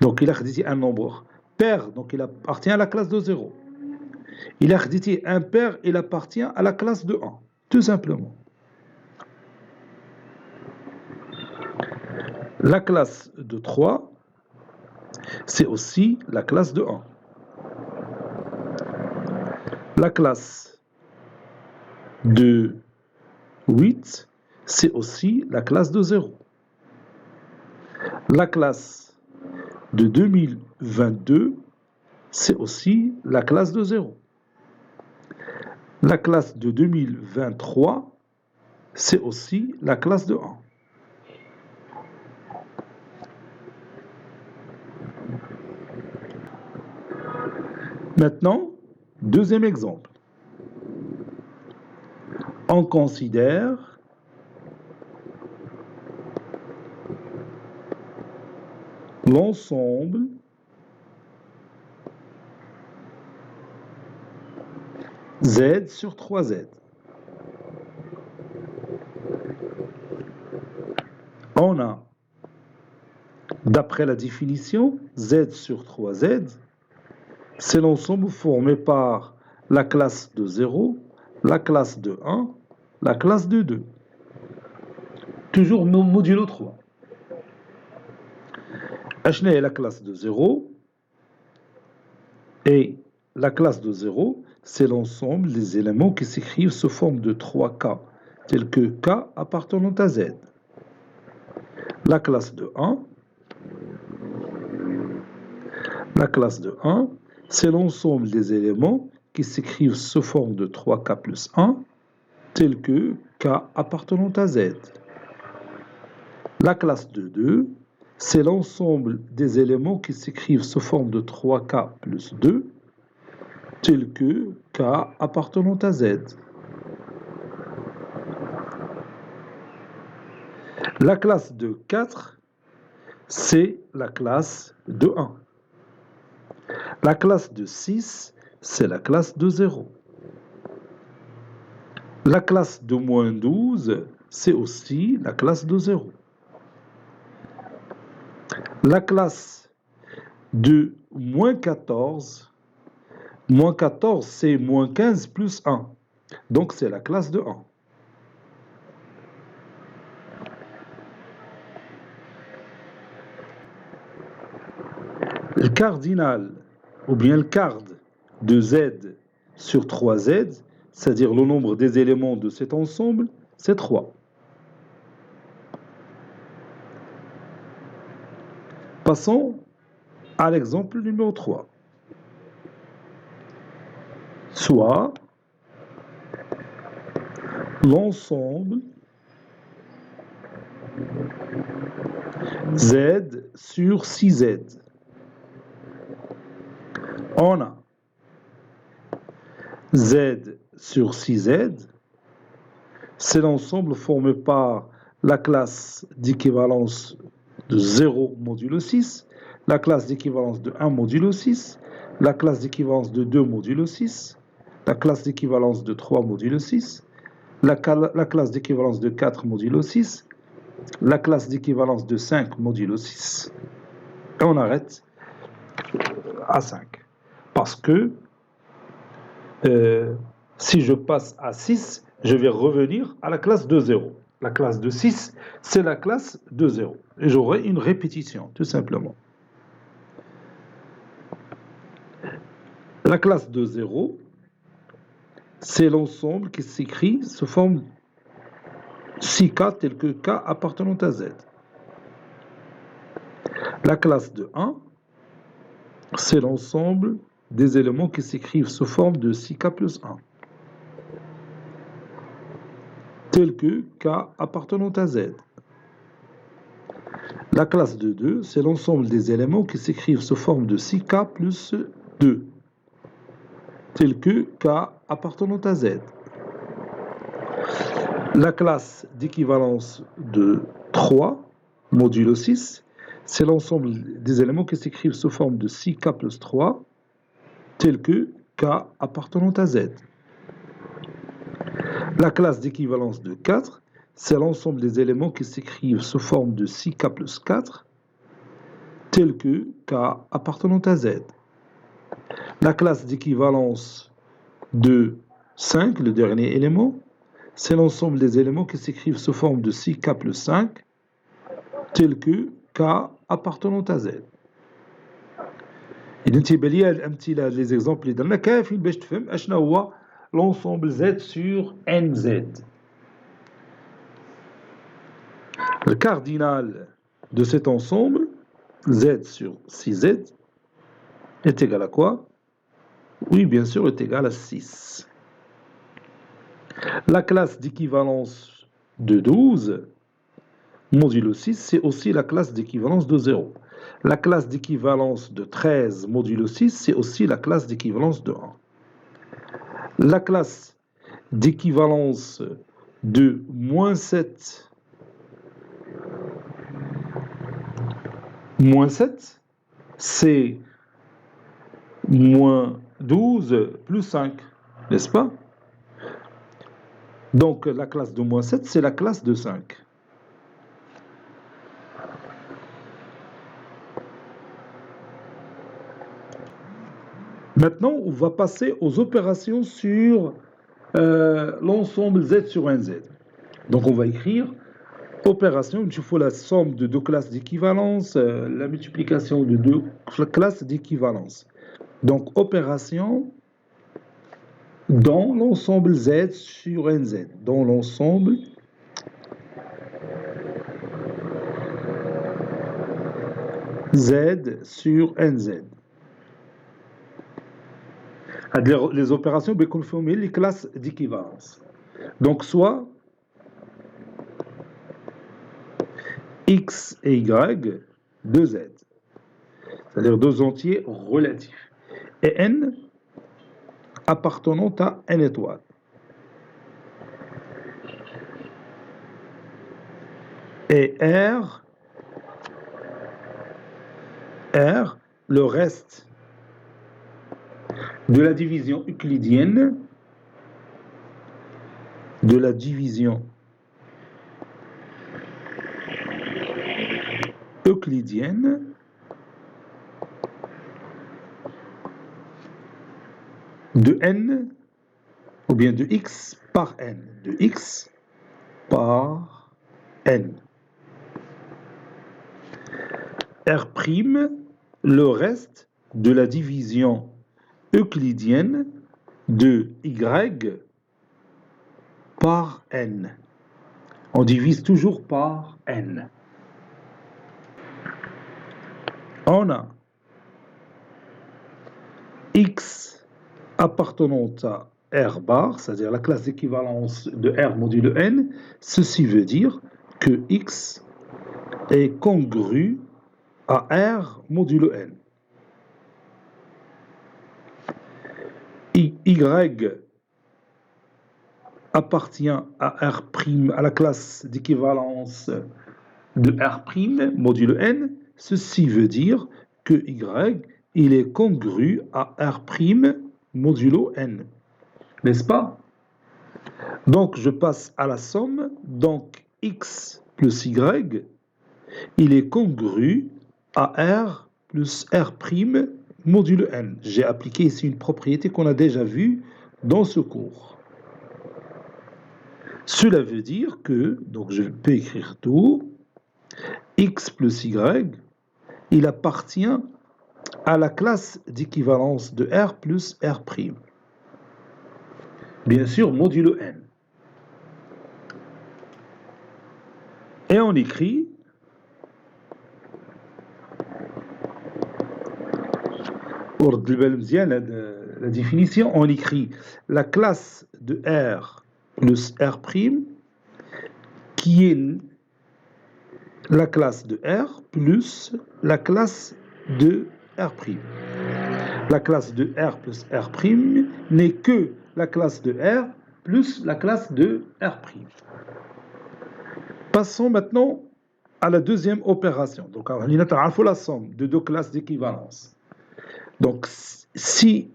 A: Donc il a dit un nombre pair, donc il appartient à la classe de 0. Il a dit impair, il appartient à la classe de 1, tout simplement. La classe de 3, c'est aussi la classe de 1. La classe de 8, c'est aussi la classe de 0. La classe de 2022, c'est aussi la classe de 0. La classe de 2023, c'est aussi la classe de 1. Maintenant, deuxième exemple. On considère l'ensemble Z sur 3Z. On a, d'après la définition, Z sur 3Z, c'est l'ensemble formé par la classe de 0, la classe de 1, la classe de 2. Toujours modulo 3. H est la classe de 0 et la classe de 0, c'est l'ensemble des éléments qui s'écrivent sous forme de 3K, tels que K appartenant à Z. La classe de 1, c'est l'ensemble des éléments qui s'écrivent sous forme de 3K plus 1, tels que K appartenant à Z. La classe de 2, c'est l'ensemble des éléments qui s'écrivent sous forme de 3K plus 2, tels que K appartenant à Z. La classe de 4, c'est la classe de 1. La classe de 6, c'est la classe de 0. La classe de moins 12, c'est aussi la classe de 0. La classe de moins 14, c'est moins 15 plus 1. Donc c'est la classe de 1. Le cardinal, ou bien le card de Z sur 3Z, c'est-à-dire le nombre des éléments de cet ensemble, c'est 3. Passons à l'exemple numéro 3. Soit l'ensemble Z sur 6Z. On a Z sur 6Z, c'est l'ensemble formé par la classe d'équivalence de 0 modulo 6, la classe d'équivalence de 1 modulo 6, la classe d'équivalence de 2 modulo 6, la classe d'équivalence de 3 modulo 6, la classe d'équivalence de 4 modulo 6, la classe d'équivalence de 5 modulo 6. Et on arrête à 5. Parce que si je passe à 6, je vais revenir à la classe de 0. La classe de 6, c'est la classe de 0. Et j'aurai une répétition, tout simplement. La classe de 0, c'est l'ensemble qui s'écrit sous forme 6K tel que K appartenant à Z. La classe de 1, c'est l'ensemble des éléments qui s'écrivent sous forme de 6K plus 1. Tel que K appartenant à Z. La classe de 2, c'est l'ensemble des éléments qui s'écrivent sous forme de 6K plus 2. Tel que K appartenant à Z. La classe d'équivalence de 3, modulo 6, c'est l'ensemble des éléments qui s'écrivent sous forme de 6K plus 3, tel que K appartenant à Z. La classe d'équivalence de 4, c'est l'ensemble des éléments qui s'écrivent sous forme de 6K plus 4, tel que K appartenant à Z. La classe d'équivalence de 5, le dernier élément, c'est l'ensemble des éléments qui s'écrivent sous forme de 6K plus 5, tel que K appartenant à Z. إذا انتبه لي هاد الأمثلة هاد لي زيكزومبل اللي درنا كافيين باش تفهم أشنا هو l'ensemble Z sur NZ. Le cardinal de cet ensemble, Z sur 6Z, est égal à quoi? Oui, bien sûr, est égal à 6. La classe d'équivalence de 12, modulo 6, c'est aussi la classe d'équivalence de 0. La classe d'équivalence de 13, modulo 6, c'est aussi la classe d'équivalence de 1. La classe d'équivalence de moins 7, c'est moins 12 plus 5, n'est-ce pas? Donc la classe de moins 7, c'est la classe de 5. Maintenant, on va passer aux opérations sur l'ensemble Z sur un Z. Donc on va écrire opération, il faut la somme de deux classes d'équivalence, la multiplication de deux classes d'équivalence. Donc opération dans l'ensemble Z sur NZ. Dans l'ensemble Z sur NZ. Les opérations conforment les classes d'équivalence. Donc soit X et Y de Z, c'est-à-dire deux entiers relatifs, et N appartenant à N étoile. Et R, le reste de la division euclidienne, de N, ou bien de X par N, de X par N. R', le reste de la division euclidienne de Y par N. On divise toujours par N. On a X appartenant à R bar, c'est-à-dire la classe d'équivalence de R modulo N. Ceci veut dire que X est congru à R modulo N. Y appartient à R', à la classe d'équivalence de R' modulo N. Ceci veut dire que Y, il est congru à R' modulo N. N'est-ce pas? Donc, je passe à la somme. Donc, X plus Y, il est congru à R plus R' modulo N. J'ai appliqué ici une propriété qu'on a déjà vue dans ce cours. Cela veut dire que, donc je peux écrire tout, X plus Y, il appartient à la classe d'équivalence de R plus R'. Bien sûr, modulo N. Et on écrit pour la définition, on écrit la classe de R plus R' qui est la classe de R plus la classe de R'. La classe de R plus R' n'est que la classe de R plus la classe de R'. Passons maintenant à la deuxième opération. Donc, on a la somme de deux classes d'équivalence. Donc, si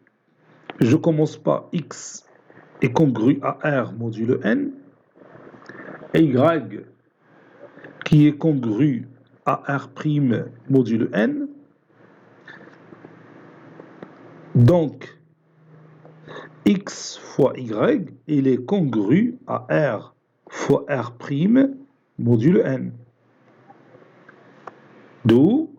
A: je commence par x est congru à R modulo n, et y qui est congru à R' modulo n. Donc, x fois y, il est congru à R fois R' modulo n. D'où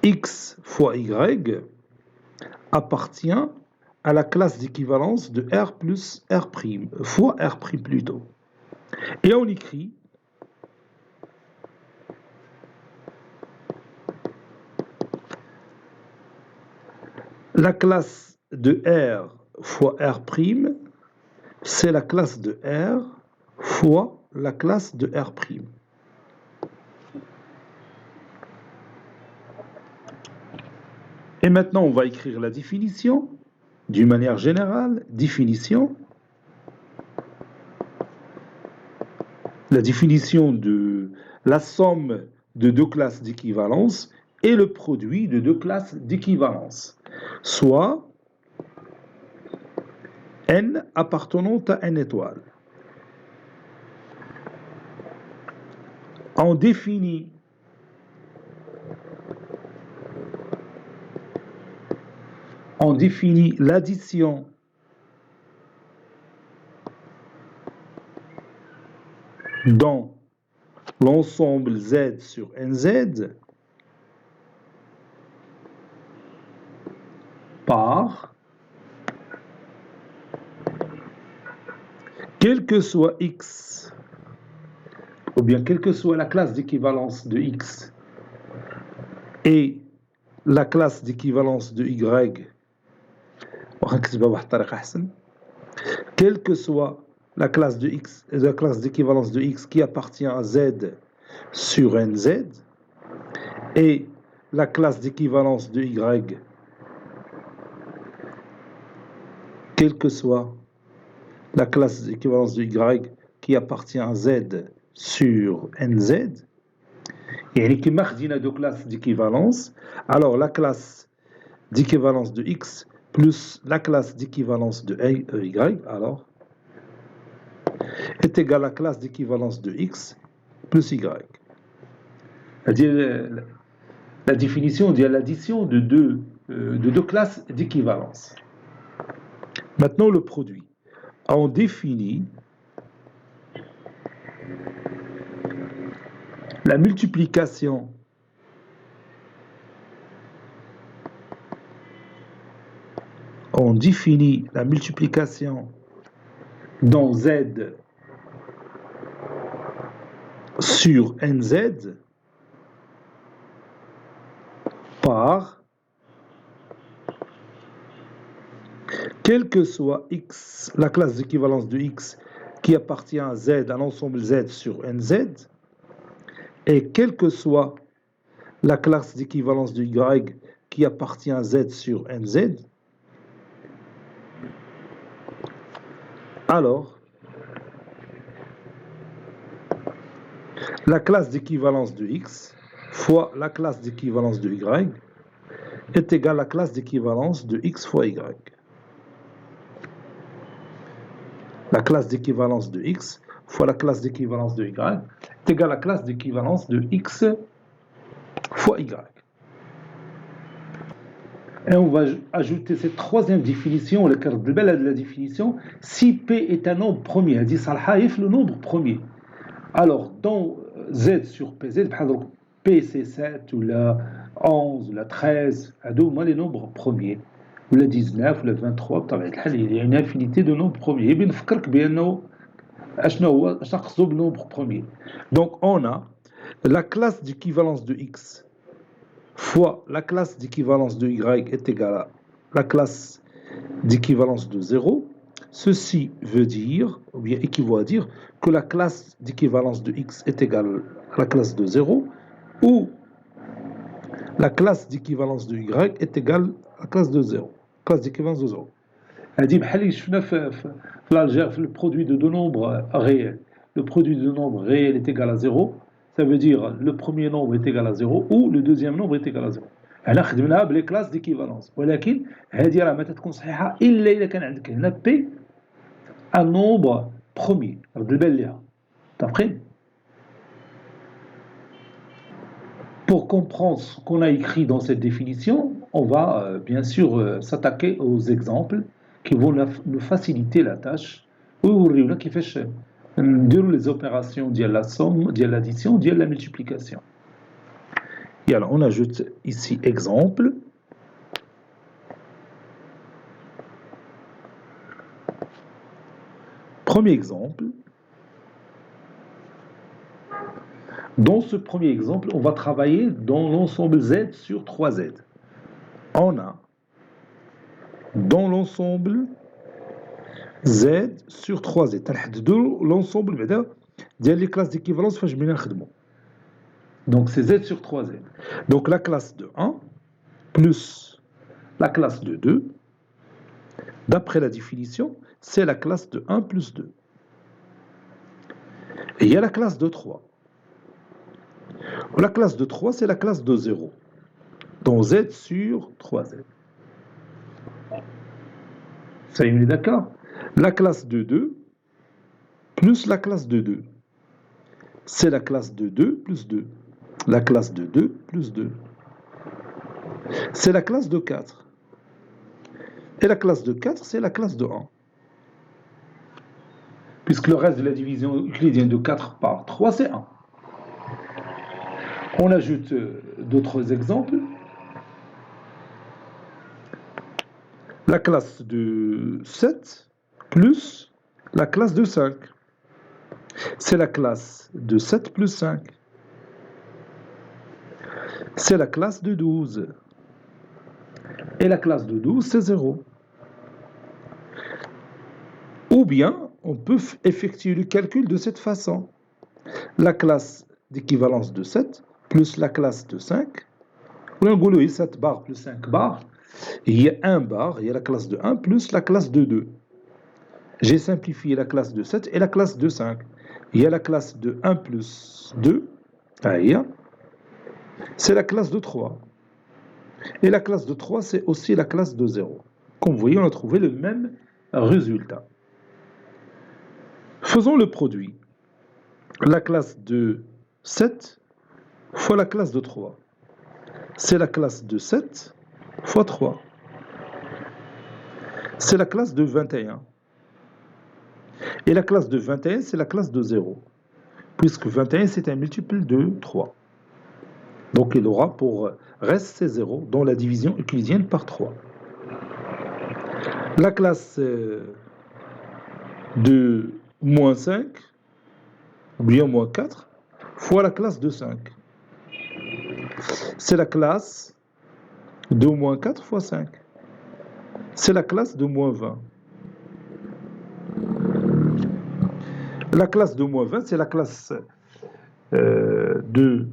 A: x fois y appartient à la classe d'équivalence de R plus R' fois R' plutôt. Et on écrit la classe de R fois R', c'est la classe de R fois la classe de R'. Et maintenant, on va écrire la définition, d'une manière générale, définition. La définition de la somme de deux classes d'équivalence et le produit de deux classes d'équivalence, soit n appartenant à n étoile. On définit l'addition dans l'ensemble Z sur NZ par quel que soit X, ou bien quelle que soit la classe d'équivalence de X et la classe d'équivalence de Y, quelle que soit la classe de X et la classe d'équivalence de X qui appartient à Z sur NZ et la classe d'équivalence de Y, quelle que soit la classe d'équivalence de Y qui appartient à Z sur NZ, et qui marque deux classes d'équivalence, alors la classe d'équivalence de X plus la classe d'équivalence de Y, alors, est égale à la classe d'équivalence de X plus Y. C'est-à-dire la définition dit l'addition de deux classes d'équivalence. Maintenant, le produit. On définit la multiplication dans Z sur NZ par quelle que soit X, la classe d'équivalence de X qui appartient à Z, à l'ensemble Z sur NZ, et quelle que soit la classe d'équivalence de Y qui appartient à Z sur NZ, alors la classe d'équivalence de X fois la classe d'équivalence de Y est égale à la classe d'équivalence de X fois Y. La classe d'équivalence de X fois la classe d'équivalence de Y est égale à la classe d'équivalence de X fois Y. Et on va ajouter cette troisième définition, le cadre de la définition, si P est un nombre premier, dit Salhaïf, le nombre premier. Alors, dans Z sur PZ, P c'est 7, ou la 11, ou la 13, les nombres premiers, ou la 19, ou la 23, il y a une infinité de nombres premiers. Et bien, le nombre premier. Donc, on a la classe d'équivalence de X fois la classe d'équivalence de Y est égale à la classe d'équivalence de 0. Ceci veut dire, ou bien équivaut à dire, que la classe d'équivalence de X est égale à la classe de 0, ou la classe d'équivalence de Y est égale à la classe de 0. Classe d'équivalence de 0. هذه بحال اللي شفنا في l'algèbre, le produit de deux nombres réels. Le produit de deux nombres réels est égal à 0. Ça veut dire le premier nombre est égal à 0 ou le deuxième nombre est égal à 0. هنا خدمناها بلي كلاس ديكيفالونس، ولكن هذه راه ما تكون صحيحه الا اذا كان عندك هنا بي ان نومبر بروميي. رد البال ليها. متفقين؟ Pour comprendre ce qu'on a écrit dans cette définition, on va bien sûr s'attaquer aux exemples qui vont nous faciliter la tâche ويوريونا كيفاش نديروا les opérations ديال la somme, ديال l'addition, ديال la multiplication. Et alors on ajoute ici exemple. Premier exemple. Dans ce premier exemple, on va travailler dans l'ensemble Z sur 3Z. On a dans l'ensemble Z sur 3Z. L'ensemble des classes d'équivalence. Donc c'est Z sur 3Z. Donc la classe de 1 plus la classe de 2, d'après la définition, c'est la classe de 1 plus 2. Et il y a la classe de 3. La classe de 3, c'est la classe de 0. Donc Z sur 3Z. Ça y est, d'accord? La classe de 2 plus la classe de 2. C'est la classe de 2 plus 2. La classe de 2 plus 2. C'est la classe de 4. Et la classe de 4, c'est la classe de 1. Puisque le reste de la division euclidienne de 4 par 3, c'est 1. On ajoute d'autres exemples. La classe de 7 plus la classe de 5. C'est la classe de 7 plus 5. C'est la classe de 12. Et la classe de 12, c'est 0. Ou bien, on peut effectuer le calcul de cette façon. La classe d'équivalence de 7 plus la classe de 5. On a 7 bars plus 5 bars. Il y a 1 bar, il y a la classe de 1 plus la classe de 2. J'ai simplifié la classe de 7 et la classe de 5. Il y a la classe de 1 plus 2. C'est la classe de 3. Et la classe de 3, c'est aussi la classe de 0. Comme vous voyez, on a trouvé le même résultat. Faisons le produit. La classe de 7 fois la classe de 3. C'est la classe de 7 fois 3. C'est la classe de 21. Et la classe de 21, c'est la classe de 0. Puisque 21, c'est un multiple de 3. Donc il aura pour reste c'est 0 dans la division euclidienne par 3. La classe de moins 5, ou bien moins 4, fois la classe de 5. C'est la classe de moins 4 fois 5. C'est la classe de moins 20. La classe de moins 20, c'est la classe de...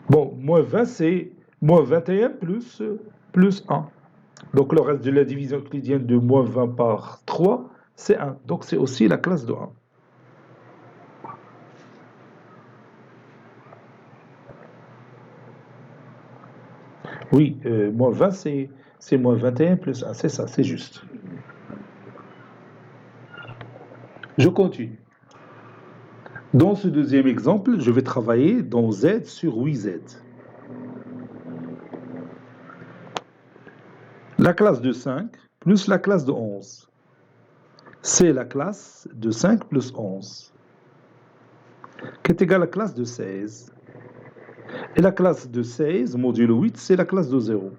A: Bon, moins 20, c'est moins 21 plus 1. Donc le reste de la division euclidienne de moins 20 par 3, c'est 1. Donc c'est aussi la classe de 1. Oui, moins 20, c'est moins 21 plus 1. C'est ça, c'est juste. Je continue. Dans ce deuxième exemple, je vais travailler dans Z sur 8Z. La classe de 5 plus la classe de 11. C'est la classe de 5 plus 11, qui est égale à la classe de 16. Et la classe de 16, modulo 8, c'est la classe de 0.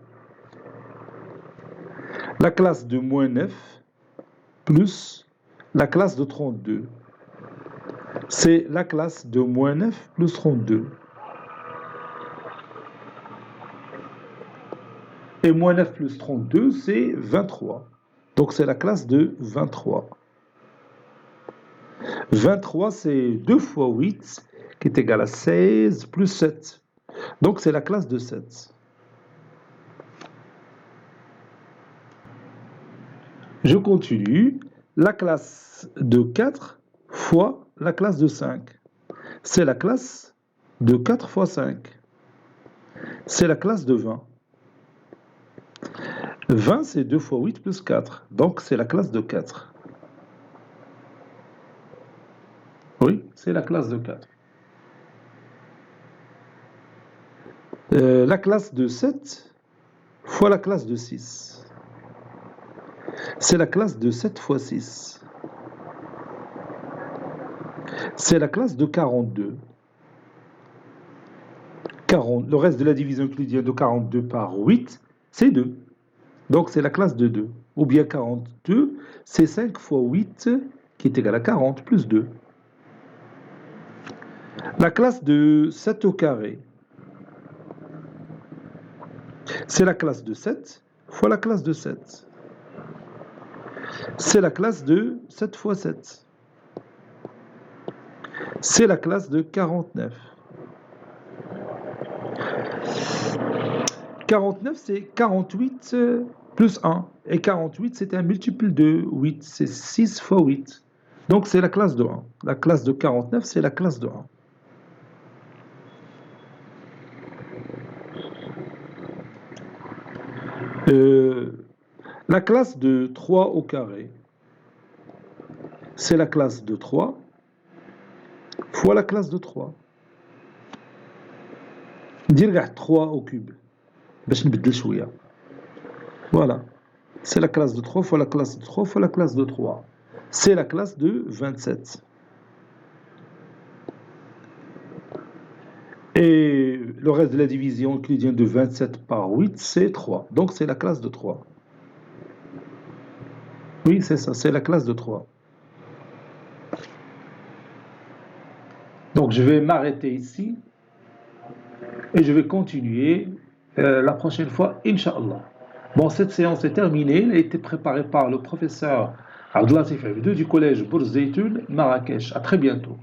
A: La classe de moins 9 plus la classe de 32. C'est la classe de moins 9 plus 32. Et moins 9 plus 32, c'est 23. Donc c'est la classe de 23. 23, c'est 2 fois 8, qui est égal à 16 plus 7. Donc c'est la classe de 7. Je continue. La classe de 4 fois la classe de 5. C'est la classe de 4 fois 5. C'est la classe de 20. 20, c'est 2 fois 8 plus 4. Donc, c'est la classe de 4. Oui, c'est la classe de 4. La classe de 7 fois la classe de 6. C'est la classe de 7 fois 6. C'est la classe de 42. 40, le reste de la division euclidienne de 42 par 8, c'est 2. Donc c'est la classe de 2. Ou bien 42, c'est 5 fois 8 qui est égal à 40 plus 2. La classe de 7 au carré, c'est la classe de 7 fois la classe de 7. C'est la classe de 7 fois 7. C'est la classe de 49. 49, c'est 48 plus 1. Et 48, c'est un multiple de 8. C'est 6 fois 8. Donc, c'est la classe de 1. La classe de 49, c'est la classe de 1. La classe de 3 au carré, c'est la classe de 3 fois la classe de 3. Dire 3 au cube. Voilà. C'est la classe de 3 fois la classe de 3 fois la classe de 3. C'est la classe de 27. Et le reste de la division euclidienne de 27 par 8, c'est 3. Donc c'est la classe de 3. Oui, c'est ça, c'est la classe de 3. Donc je vais m'arrêter ici et je vais continuer la prochaine fois, Inch'Allah. Bon, cette séance est terminée. Elle a été préparée par le professeur Abdelatif Abdou du collège Bourz Zeytoun, Marrakech. À très bientôt.